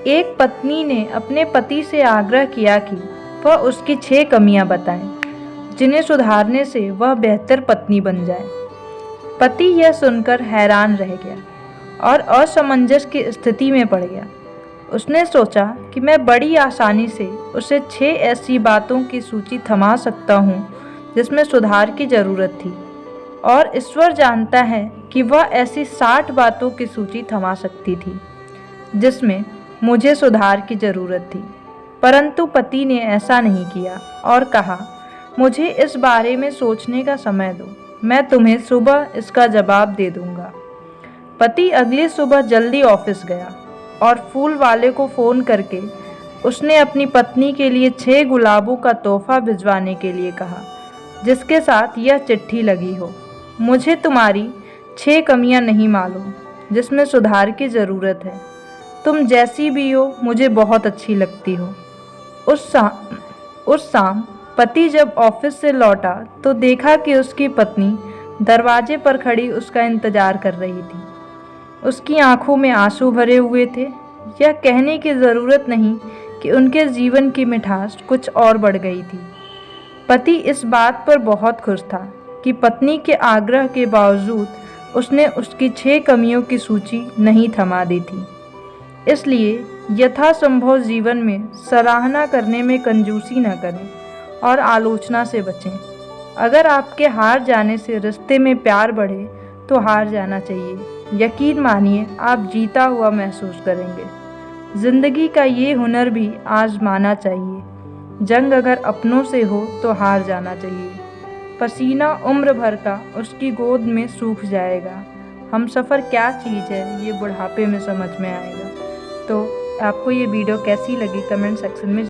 एक पत्नी ने अपने पति से आग्रह किया कि वह उसकी 6 कमियां बताए, जिन्हें सुधारने से वह बेहतर पत्नी बन जाए। पति यह सुनकर हैरान रह गया और असमंजस की स्थिति में पड़ गया। उसने सोचा कि मैं बड़ी आसानी से उसे 6 ऐसी बातों की सूची थमा सकता हूँ जिसमें सुधार की ज़रूरत थी, और ईश्वर जानता है कि वह ऐसी 60 बातों की सूची थमा सकती थी जिसमें मुझे सुधार की ज़रूरत थी। परंतु पति ने ऐसा नहीं किया और कहा, मुझे इस बारे में सोचने का समय दो, मैं तुम्हें सुबह इसका जवाब दे दूंगा। पति अगली सुबह जल्दी ऑफिस गया और फूल वाले को फ़ोन करके उसने अपनी पत्नी के लिए 6 गुलाबों का तोहफा भिजवाने के लिए कहा, जिसके साथ यह चिट्ठी लगी हो, मुझे तुम्हारी 6 कमियां नहीं मालूम जिसमें सुधार की ज़रूरत है। तुम जैसी भी हो मुझे बहुत अच्छी लगती हो। उस शाम पति जब ऑफिस से लौटा तो देखा कि उसकी पत्नी दरवाजे पर खड़ी उसका इंतज़ार कर रही थी। उसकी आंखों में आंसू भरे हुए थे। यह कहने की ज़रूरत नहीं कि उनके जीवन की मिठास कुछ और बढ़ गई थी। पति इस बात पर बहुत खुश था कि पत्नी के आग्रह के बावजूद उसने उसकी 6 कमियों की सूची नहीं थमा दी थी। इसलिए यथासंभव जीवन में सराहना करने में कंजूसी न करें और आलोचना से बचें। अगर आपके हार जाने से रिश्ते में प्यार बढ़े तो हार जाना चाहिए। यकीन मानिए, आप जीता हुआ महसूस करेंगे। ज़िंदगी का ये हुनर भी आजमाना चाहिए। जंग अगर अपनों से हो तो हार जाना चाहिए। पसीना उम्र भर का उसकी गोद में सूख जाएगा। हमसफ़र क्या चीज़ है ये बुढ़ापे में समझ में आएगा। तो आपको ये वीडियो कैसी लगी कमेंट सेक्शन में